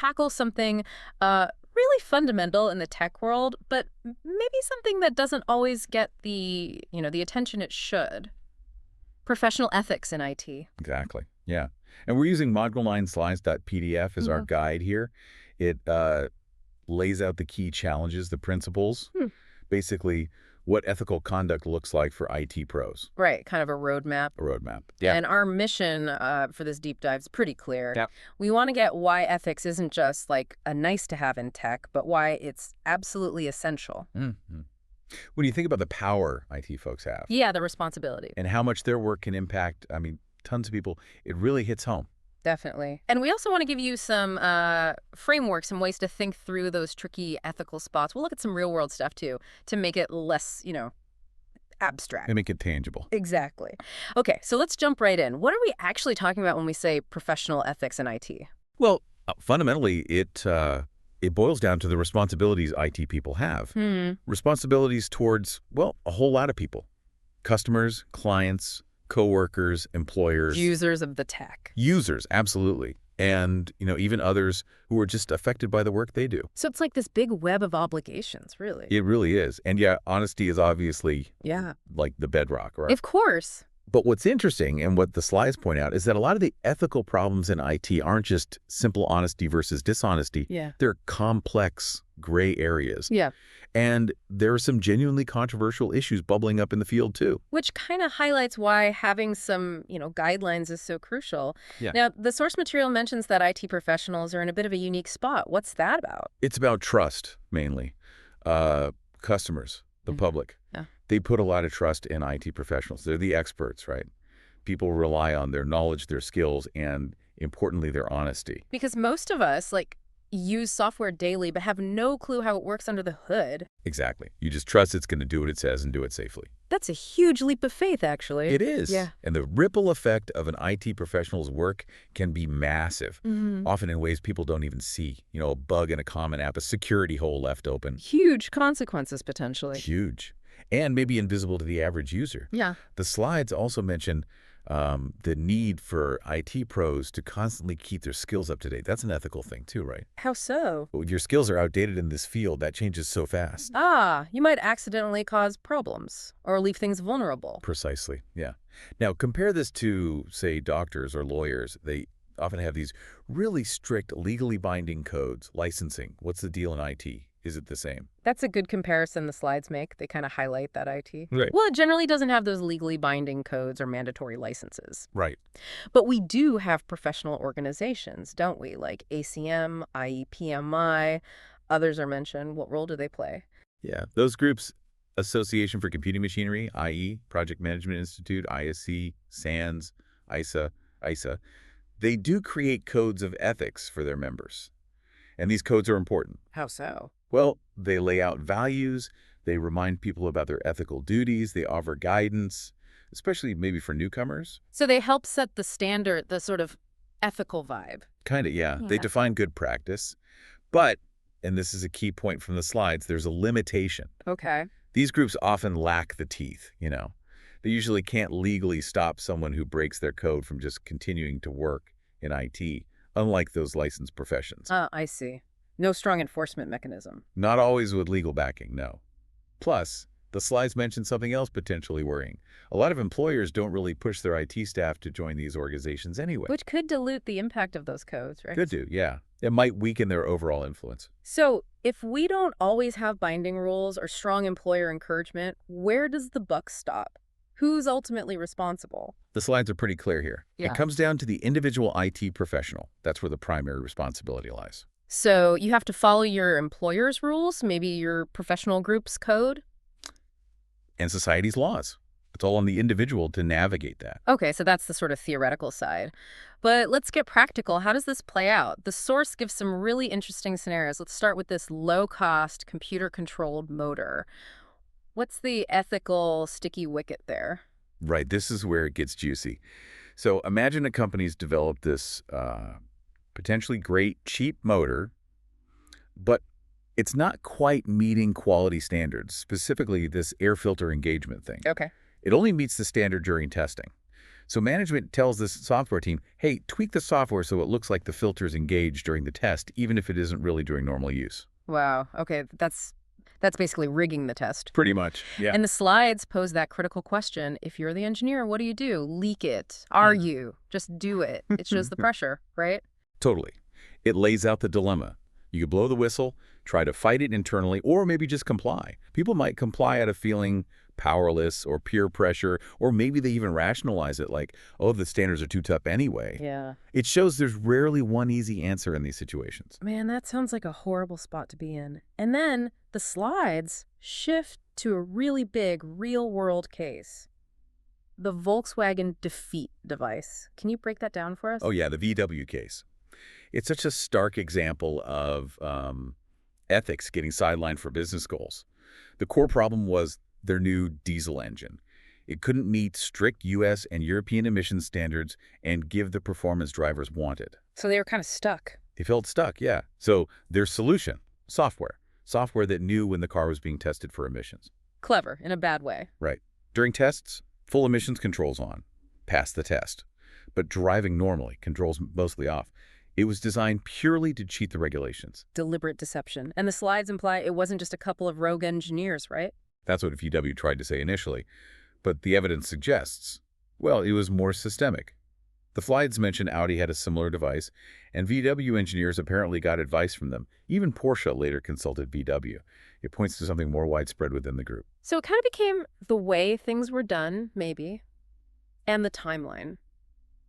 tackle something really fundamental in the tech world, but maybe something that doesn't always get the attention it should. Professional ethics in IT. Exactly. Yeah. And we're using module9slides.pdf as our guide here. It lays out the key challenges, the principles, basically what ethical conduct looks like for IT pros. Right, kind of a roadmap. A roadmap. Yeah. And our mission for this deep dive is pretty clear. Yep. We want to get why ethics isn't just like a nice to have in tech, but why it's absolutely essential. Mm-hmm. When you think about the power IT folks have. Yeah, the responsibility. And how much their work can impact, tons of people, it really hits home. Definitely. And we also want to give you some frameworks, some ways to think through those tricky ethical spots. We'll look at some real world stuff too, to make it less, abstract. And make it tangible. Exactly. Okay, so let's jump right in. What are we actually talking about when we say professional ethics in IT? Well, fundamentally, it boils down to the responsibilities IT people have. Responsibilities towards, a whole lot of people. Customers, clients, coworkers, employers. Users of the tech. Users, absolutely. And, even others who are just affected by the work they do. So it's like this big web of obligations, really. It really is. And yeah, honesty is obviously Yeah. like the bedrock, right? Of course. But what's interesting, and what the slides point out, is that a lot of the ethical problems in IT aren't just simple honesty versus dishonesty. Yeah. They're complex gray areas. Yeah. And there are some genuinely controversial issues bubbling up in the field, too. Which kind of highlights why having some, guidelines is so crucial. Yeah. Now, the source material mentions that IT professionals are in a bit of a unique spot. What's that about? It's about trust, mainly. Customers, the public. Yeah. They put a lot of trust in IT professionals. They're the experts, right? People rely on their knowledge, their skills, and importantly, their honesty. Because most of us, use software daily but have no clue how it works under the hood. Exactly. You just trust it's going to do what it says and do it safely. That's a huge leap of faith, actually. It is. Yeah. And the ripple effect of an IT professional's work can be massive, often in ways people don't even see. A bug in a common app, a security hole left open. Huge consequences, potentially. Huge. And maybe invisible to the average user. Yeah. The slides also mention the need for IT pros to constantly keep their skills up to date. That's an ethical thing too, right? How so? Well, your skills are outdated in this field. That changes so fast. You might accidentally cause problems or leave things vulnerable. Precisely, yeah. Now, compare this to, say, doctors or lawyers. They often have these really strict, legally binding codes. Licensing, what's the deal in IT? Is it the same? That's a good comparison the slides make. They kind of highlight that IT. Right. Well, it generally doesn't have those legally binding codes or mandatory licenses. Right. But we do have professional organizations, don't we? Like ACM, IEPMI, others are mentioned. What role do they play? Yeah, those groups, Association for Computing Machinery, IE, Project Management Institute, ISC, SANS, ISA, they do create codes of ethics for their members. And these codes are important. How so? Well, they lay out values, they remind people about their ethical duties, they offer guidance, especially maybe for newcomers. So they help set the standard, the sort of ethical vibe. Kind of, yeah. They define good practice. But, and this is a key point from the slides, there's a limitation. Okay. These groups often lack the teeth, They usually can't legally stop someone who breaks their code from just continuing to work in IT, unlike those licensed professions. I see. No strong enforcement mechanism. Not always with legal backing, no. Plus, the slides mention something else potentially worrying. A lot of employers don't really push their IT staff to join these organizations anyway. Which could dilute the impact of those codes, right? Could do, yeah. It might weaken their overall influence. So if we don't always have binding rules or strong employer encouragement, where does the buck stop? Who's ultimately responsible? The slides are pretty clear here. Yeah. It comes down to the individual IT professional. That's where the primary responsibility lies. So you have to follow your employer's rules, maybe your professional group's code? And society's laws. It's all on the individual to navigate that. Okay, so that's the sort of theoretical side. But let's get practical. How does this play out? The source gives some really interesting scenarios. Let's start with this low-cost, computer-controlled motor. What's the ethical sticky wicket there? Right, this is where it gets juicy. So imagine a company's developed this potentially great, cheap motor, but it's not quite meeting quality standards, specifically this air filter engagement thing. Okay. It only meets the standard during testing. So management tells this software team, hey, tweak the software so it looks like the filter's engaged during the test, even if it isn't really during normal use. Wow. Okay, that's basically rigging the test. Pretty much, yeah. And the slides pose that critical question. If you're the engineer, what do? Leak it. Argue. Just do it. It shows the pressure, right? Totally. It lays out the dilemma. You could blow the whistle, try to fight it internally, or maybe just comply. People might comply out of feeling powerless or peer pressure, or maybe they even rationalize it like, oh, the standards are too tough anyway. Yeah. It shows there's rarely one easy answer in these situations. Man, that sounds like a horrible spot to be in. And then the slides shift to a really big real-world case. The Volkswagen defeat device. Can you break that down for us? Oh yeah, the VW case. It's such a stark example of ethics getting sidelined for business goals. The core problem was their new diesel engine. It couldn't meet strict U.S. and European emission standards and give the performance drivers wanted. So they were kind of stuck. They felt stuck, yeah. So their solution, software. Software that knew when the car was being tested for emissions. Clever, in a bad way. Right. During tests, full emissions controls on. Pass the test. But driving normally, controls mostly off. It was designed purely to cheat the regulations. Deliberate deception. And the slides imply it wasn't just a couple of rogue engineers, right? That's what VW tried to say initially. But the evidence suggests, well, it was more systemic. The slides mention Audi had a similar device, and VW engineers apparently got advice from them. Even Porsche later consulted VW. It points to something more widespread within the group. So it kind of became the way things were done, maybe, and the timeline.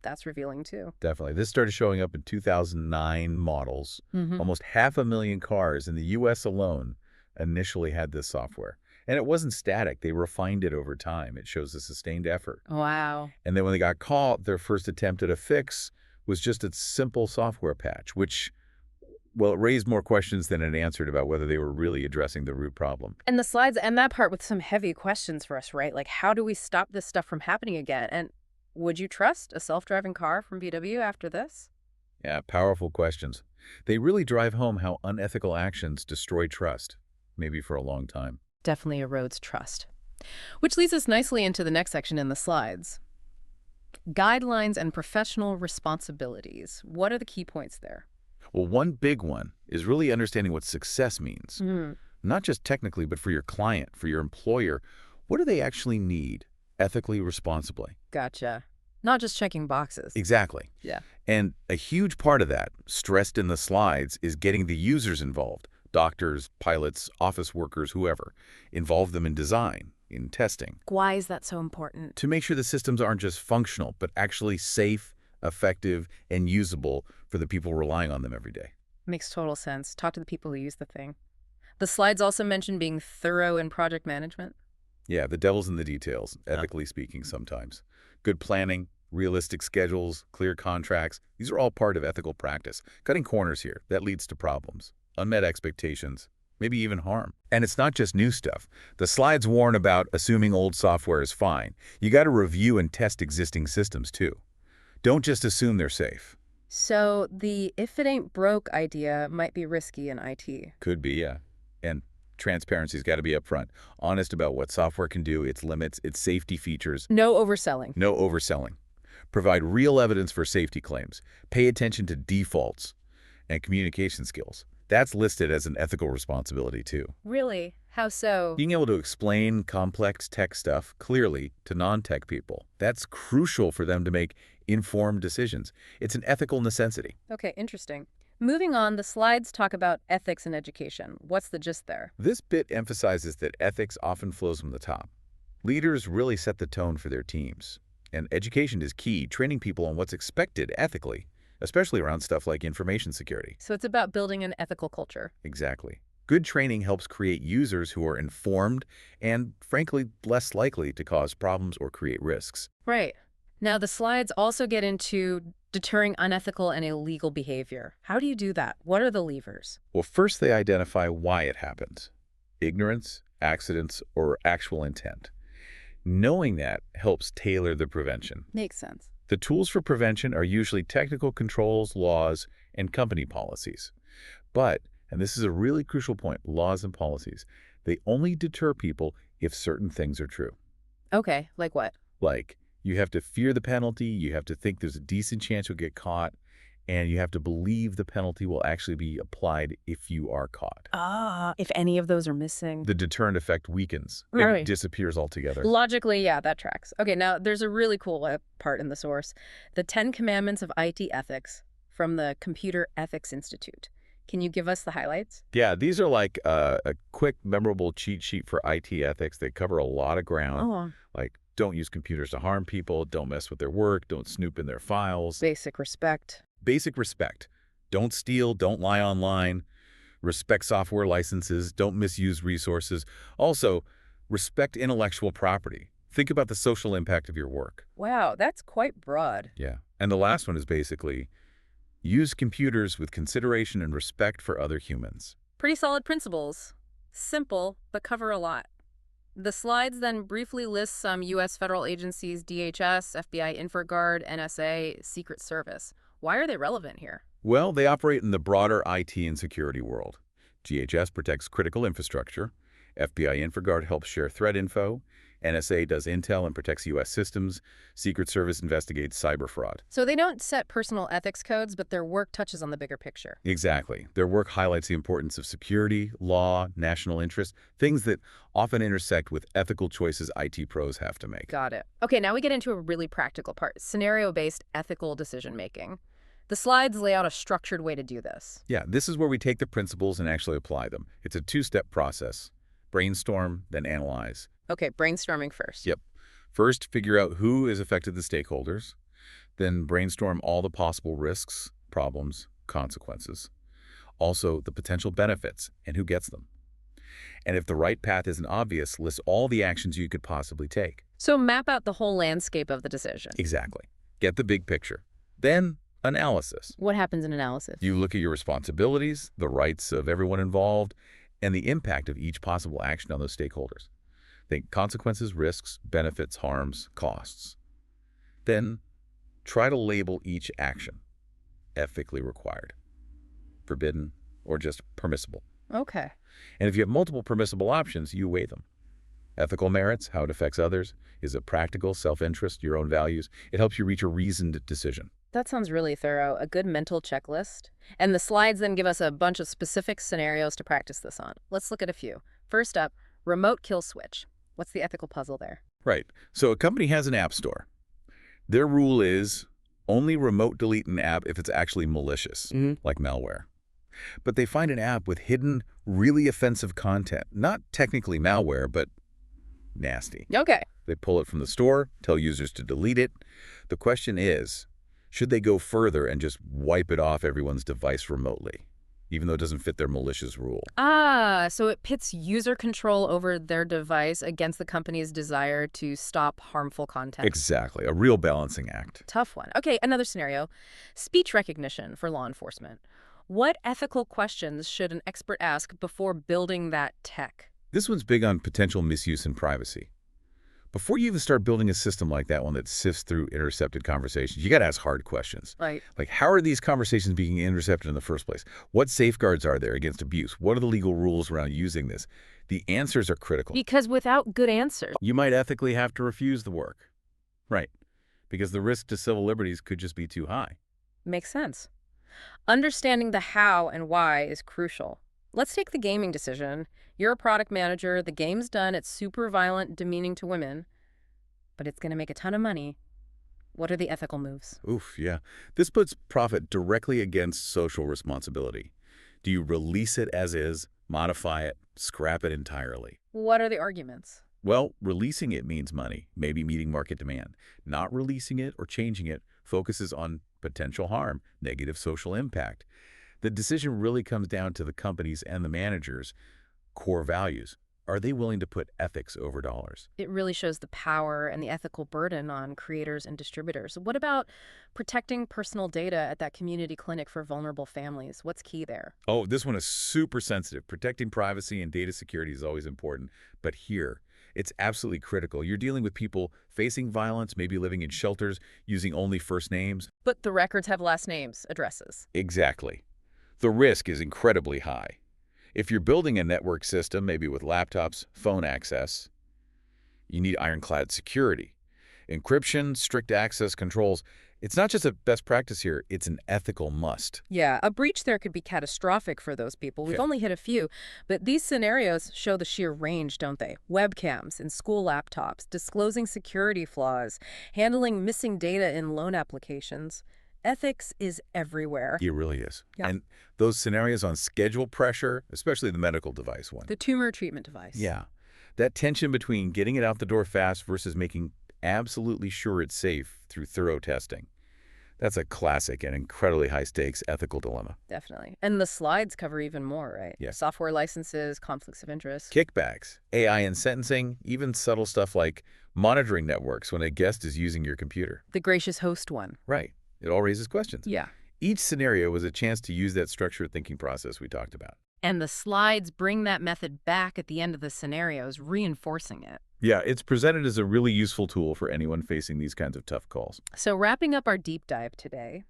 That's revealing, too. Definitely. This started showing up in 2009 models. Almost 500,000 cars in the U.S. alone initially had this software. And it wasn't static. They refined it over time. It shows a sustained effort. Wow. And then when they got caught, their first attempt at a fix was just a simple software patch, which, well, it raised more questions than it answered about whether they were really addressing the root problem. And the slides end that part with some heavy questions for us, right? Like, how do we stop this stuff from happening again? And would you trust a self-driving car from VW after this? Yeah, powerful questions. They really drive home how unethical actions destroy trust, maybe for a long time. Definitely erodes trust. Which leads us nicely into the next section in the slides. Guidelines and professional responsibilities. What are the key points there? Well, one big one is really understanding what success means. Not just technically, but for your client, for your employer. What do they actually need, ethically, responsibly? Gotcha. Not just checking boxes. Exactly. Yeah. And a huge part of that, stressed in the slides, is getting the users involved. Doctors, pilots, office workers, whoever. Involve them in design, in testing. Why is that so important? To make sure the systems aren't just functional, but actually safe, effective, and usable for the people relying on them every day. Makes total sense. Talk to the people who use the thing. The slides also mention being thorough in project management. Yeah, the devil's in the details, ethically speaking sometimes. Good planning, realistic schedules, clear contracts, these are all part of ethical practice. Cutting corners here, that leads to problems. Unmet expectations, maybe even harm. And it's not just new stuff. The slides warn about assuming old software is fine. You got to review and test existing systems too. Don't just assume they're safe. So the if it ain't broke idea might be risky in IT. Could be, yeah. And transparency's got to be upfront. Honest about what software can do, its limits, its safety features. No overselling. No overselling. Provide real evidence for safety claims. Pay attention to defaults and communication skills. That's listed as an ethical responsibility too. Really? How so? Being able to explain complex tech stuff clearly to non-tech people, that's crucial for them to make informed decisions. It's an ethical necessity. Okay, interesting. Moving on, the slides talk about ethics in education. What's the gist there? This bit emphasizes that ethics often flows from the top. Leaders really set the tone for their teams. And education is key, training people on what's expected ethically, especially around stuff like information security. So it's about building an ethical culture. Exactly. Good training helps create users who are informed and, frankly, less likely to cause problems or create risks. Right. Now, the slides also get into deterring unethical and illegal behavior. How do you do that? What are the levers? Well, first they identify why it happens. Ignorance, accidents, or actual intent. Knowing that helps tailor the prevention. Makes sense. The tools for prevention are usually technical controls, laws, and company policies. But, and this is a really crucial point, laws and policies, they only deter people if certain things are true. Okay, like what? Like, You have to fear the penalty, you have to think there's a decent chance you'll get caught, and you have to believe the penalty will actually be applied if you are caught. Ah, if any of those are missing. The deterrent effect weakens. It Right. disappears altogether. Logically, yeah, that tracks. Okay, now there's a really cool part in the source. The 10 Commandments of IT Ethics from the Computer Ethics Institute. Can you give us the highlights? Yeah, these are like a quick, memorable cheat sheet for IT ethics. They cover a lot of ground, Oh, like don't use computers to harm people, don't mess with their work, don't snoop in their files. basic respect. Basic respect. Don't steal, don't lie online. Respect software licenses, don't misuse resources. Also, respect intellectual property. Think about the social impact of your work. Wow, that's quite broad. Yeah. And the last one is basically use computers with consideration and respect for other humans. Pretty solid principles. Simple, but cover a lot. The slides then briefly list some U.S. federal agencies: DHS, FBI, InfraGard, NSA, Secret Service. Why are they relevant here? Well, they operate in the broader IT and security world. DHS protects critical infrastructure. FBI InfraGard helps share threat info. NSA does intel and protects U.S. systems. Secret Service investigates cyber fraud. So they don't set personal ethics codes, but their work touches on the bigger picture. Exactly. Their work highlights the importance of security, law, national interest, things that often intersect with ethical choices IT pros have to make. Got it. Okay, now we get into a really practical part, scenario-based ethical decision-making. The slides lay out a structured way to do this. Yeah, this is where we take the principles and actually apply them. It's a two-step process. Brainstorm, then analyze. Okay, brainstorming first. Yep. First, figure out who is affected the stakeholders. Then brainstorm all the possible risks, problems, consequences. Also, the potential benefits and who gets them. And if the right path isn't obvious, list all the actions you could possibly take. So map out the whole landscape of the decision. Exactly. Get the big picture. Then, analysis. What happens in analysis? You look at your responsibilities, the rights of everyone involved, and the impact of each possible action on those stakeholders. Think consequences, risks, benefits, harms, costs. Then, try to label each action. Ethically required, forbidden, or just permissible. Okay. And if you have multiple permissible options, you weigh them. Ethical merits, how it affects others. Is it practical, self-interest, your own values? It helps you reach a reasoned decision. That sounds really thorough, a good mental checklist. And the slides then give us a bunch of specific scenarios to practice this on. Let's look at a few. First up, remote kill switch. What's the ethical puzzle there? Right. So a company has an app store. Their rule is only remote delete an app if it's actually malicious, like malware. But they find an app with hidden, really offensive content. Not technically malware, but nasty. Okay. They pull it from the store, tell users to delete it. The question is, should they go further and just wipe it off everyone's device remotely, even though it doesn't fit their malicious rule? Ah, so it pits user control over their device against the company's desire to stop harmful content. Exactly. A real balancing act. Tough one. Okay, another scenario. Speech recognition for law enforcement. What ethical questions should an expert ask before building that tech? This one's big on potential misuse and privacy. Before you even start building a system like that one that sifts through intercepted conversations, you got to ask hard questions. Right. Like, how are these conversations being intercepted in the first place? What safeguards are there against abuse? What are the legal rules around using this? The answers are critical. Because without good answers, You might ethically have to refuse the work. Right. Because the risk to civil liberties could just be too high. makes sense. Understanding the how and why is crucial. Let's take the gaming decision. You're a product manager, the game's done, it's super violent, demeaning to women, but it's going to make a ton of money. What are the ethical moves? Oof, yeah. This puts profit directly against social responsibility. Do you release it as is, modify it, scrap it entirely? What are the arguments? Well, releasing it means money, maybe meeting market demand. Not releasing it or changing it focuses on potential harm, negative social impact. The decision really comes down to the companies and the managers' core values. Are they willing to put ethics over dollars? It really shows the power and the ethical burden on creators and distributors. What about protecting personal data at that community clinic for vulnerable families? What's key there? Oh, this one is super sensitive. Protecting privacy and data security is always important. But here, it's absolutely critical. You're dealing with people facing violence, maybe living in shelters, using only first names. But the records have last names, addresses. Exactly. The risk is incredibly high. If you're building a network system, maybe with laptops, phone access, you need ironclad security. Encryption, strict access controls. It's not just a best practice here, it's an ethical must. Yeah, a breach there could be catastrophic for those people. We've Yeah. only hit a few, but these scenarios show the sheer range, don't they? Webcams in school laptops, disclosing security flaws, handling missing data in loan applications. Ethics is everywhere. It really is. Yeah. And those scenarios on schedule pressure, especially the medical device one. The tumor treatment device. Yeah. That tension between getting it out the door fast versus making absolutely sure it's safe through thorough testing. That's a classic and incredibly high-stakes ethical dilemma. Definitely. And the slides cover even more, right? Yeah. Software licenses, conflicts of interest. Kickbacks, AI in sentencing, even subtle stuff like monitoring networks when a guest is using your computer. The gracious host one. Right. It all raises questions. Yeah. Each scenario was a chance to use that structured thinking process we talked about. And the slides bring that method back at the end of the scenarios, reinforcing it. Yeah, it's presented as a really useful tool for anyone facing these kinds of tough calls. So wrapping up our deep dive today,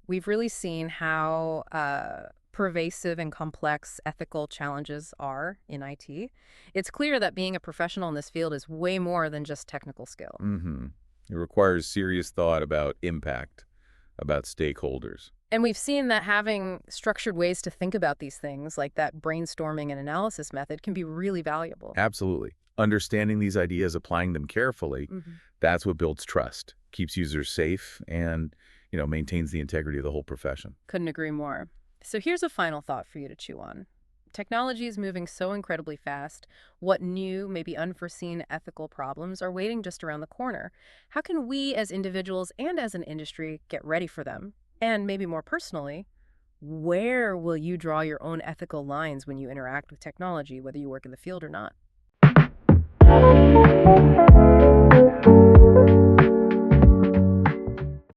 we've really seen how pervasive and complex ethical challenges are in IT. It's clear that being a professional in this field is way more than just technical skill. It requires serious thought about impact, about stakeholders. And we've seen that having structured ways to think about these things, like that brainstorming and analysis method, can be really valuable. Absolutely. Understanding these ideas, applying them carefully, that's what builds trust, keeps users safe, and, maintains the integrity of the whole profession. Couldn't agree more. So here's a final thought for you to chew on. Technology is moving so incredibly fast. What new, maybe unforeseen ethical problems are waiting just around the corner? How can we as individuals and as an industry get ready for them? And maybe more personally, where will you draw your own ethical lines when you interact with technology, whether you work in the field or not?